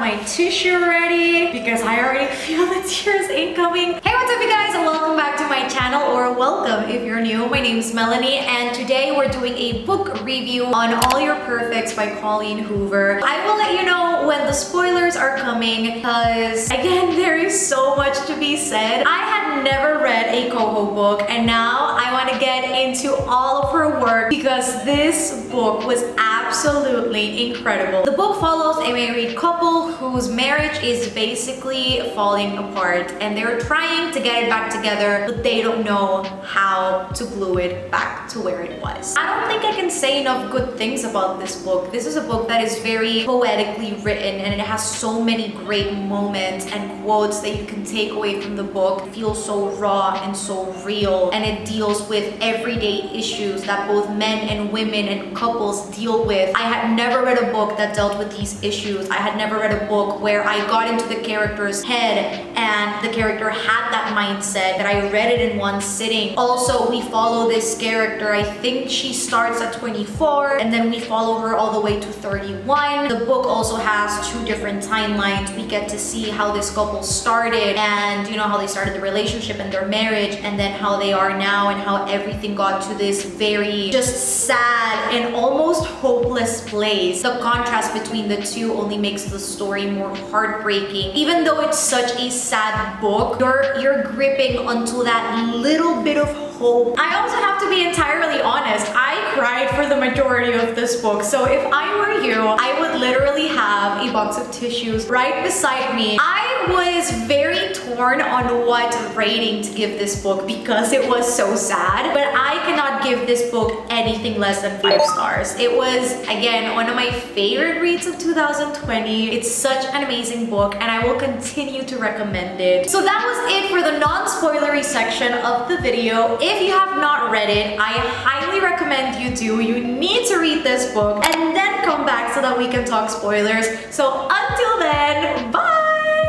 my tissue ready because I already feel the tears incoming. Hey, what's up you guys, and welcome back to my channel, or welcome if you're new. My name is Melanie, and today we're doing a book review on All Your Perfects by Colleen Hoover. I will let you know when the spoilers are coming because, again, there is so much to be said. I had never read a Coho book, and now I want to get into all of her work because this book was absolutely incredible. The book follows a married couple whose marriage is basically falling apart, and they're trying to get it back together, but they don't know how to glue it back to where it was. I don't think I can say enough good things about this book. This is a book that is very poetically written, and it has so many great moments and quotes that you can take away from the book. It feels so raw and so real, and it deals with everyday issues that both men and women and couples deal with. I had never read a book that dealt with these issues. I had never read a book where I got into the character's head and the character had that mindset, that I read it in one sitting. Also, we follow this character. I think she starts at 24 and then we follow her all the way to 31. The book also has two different timelines. We get to see how this couple started and, you know, how they started the relationship and their marriage, and then how they are now and how everything got to this very just sad and almost hopeless place. The contrast between the two only makes the story more heartbreaking. Even though it's such a sad book, you're gripping onto that little bit of hope. I also have to be entirely honest, I cried for the majority of this book. So if I were you, I would literally have a box of tissues right beside me. I was very torn on what rating to give this book because it was so sad, but I cannot give this book anything less than 5 stars. It was, again, one of my favorite reads of 2020. It's such an amazing book, and I will continue to recommend it. So that was it for the non-spoilery section of the video. If you have not read it, I highly recommend you do. You need to read this book and then come back so that we can talk spoilers. So until then, bye!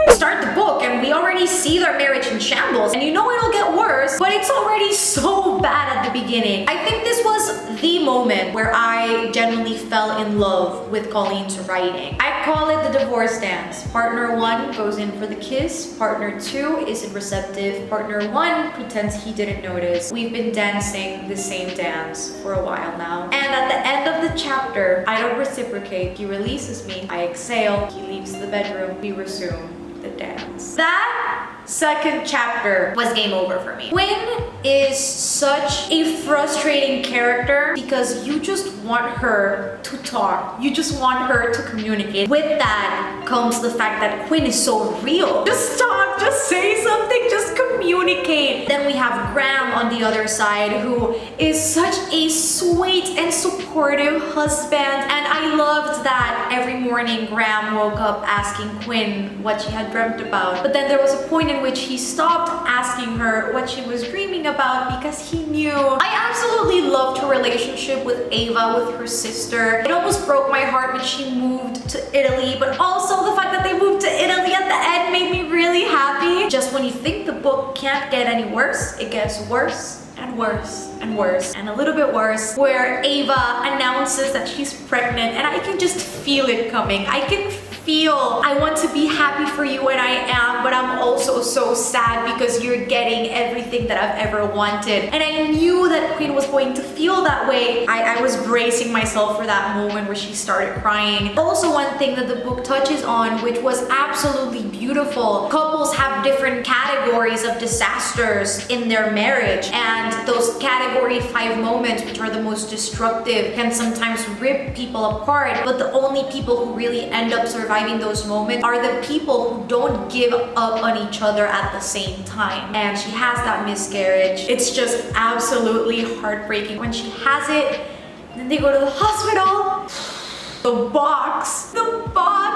Start the book and we already see their marriage in shambles, and you know it'll get worse, but it's already so bad at the beginning. I think this was the moment where I genuinely fell in love with Colleen's writing. I call it the divorce dance. Partner 1 goes in for the kiss, partner 2 isn't receptive, partner 1 pretends he didn't notice. We've been dancing the same dance for a while now, and at the end of the chapter, I don't reciprocate. He releases me, I exhale, he leaves the bedroom, we resume the dance. That second chapter was game over for me. Quinn is such a frustrating character because you just want her to talk. You just want her to communicate. With that comes the fact that Quinn is so real. Just talk, just say something, just communicate. Then we have Graham on the other side, who is such a sweet and supportive husband, and I loved that every morning Graham woke up asking Quinn what she had dreamt about. But then there was a point in which he stopped asking her what she was dreaming about because he knew. I absolutely loved her relationship with Ava, with her sister. It almost broke my heart when she moved to Italy, but also the fact that they moved to Italy at the end made me really happy. Just when you think the book can't get any worse, it gets worse and worse and worse and a little bit worse, where Ava announces that she's pregnant, and I can just feel it coming. I can feel, I want to be happy for you, and I am, but I'm also so sad because you're getting everything that I've ever wanted. And I knew that Quinn was going to feel that way. I was bracing myself for that moment where she started crying. Also, one thing that the book touches on, which was absolutely beautiful, couples have different categories of disasters in their marriage, and those category 5 moments, which are the most destructive, can sometimes rip people apart, but the only people who really end up surviving those moments are the people who don't give up on each other at the same time. And she has that miscarriage. It's just absolutely heartbreaking when she has it, and then they go to the hospital. The box,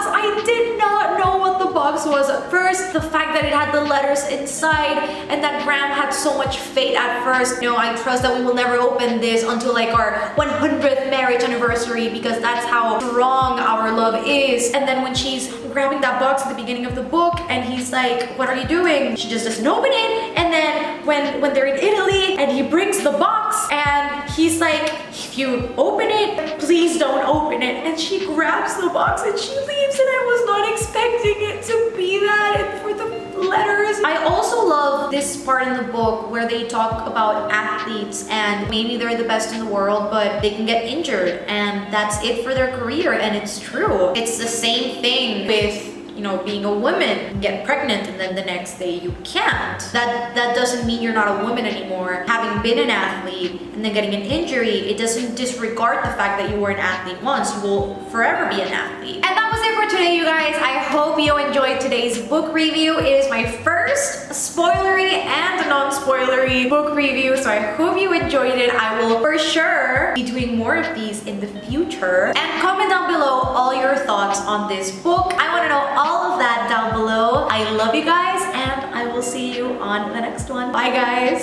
I did not know what the box was at first. The fact that it had the letters inside and that Graham had so much faith at first. No, I trust that we will never open this until like our 100th marriage anniversary, because that's how strong our love is. And then when she's grabbing that box at the beginning of the book and he's like, what are you doing? She just doesn't open it. And then when they're in Italy and he brings the box and he's like, if you open it, please don't open it. And she grabs the box and she leaves, and I was not expecting normalizing it to be that and for the letters. I also love this part in the book where they talk about athletes and maybe they're the best in the world, but they can get injured and that's it for their career. And it's true. It's the same thing with, you know, being a woman, get pregnant and then the next day you can't. That doesn't mean you're not a woman anymore. Having been an athlete and then getting an injury, it doesn't disregard the fact that you were an athlete once. You will forever be an athlete. And that was it for today, you guys. I hope you enjoyed today's book review. It is my first spoilery and non-spoilery book review, so I hope you enjoyed it. I will for sure be doing more of these in the future. And comment down below all your thoughts on this book. I want to know all of that down below. I love you guys and I will see you on the next one. Bye guys.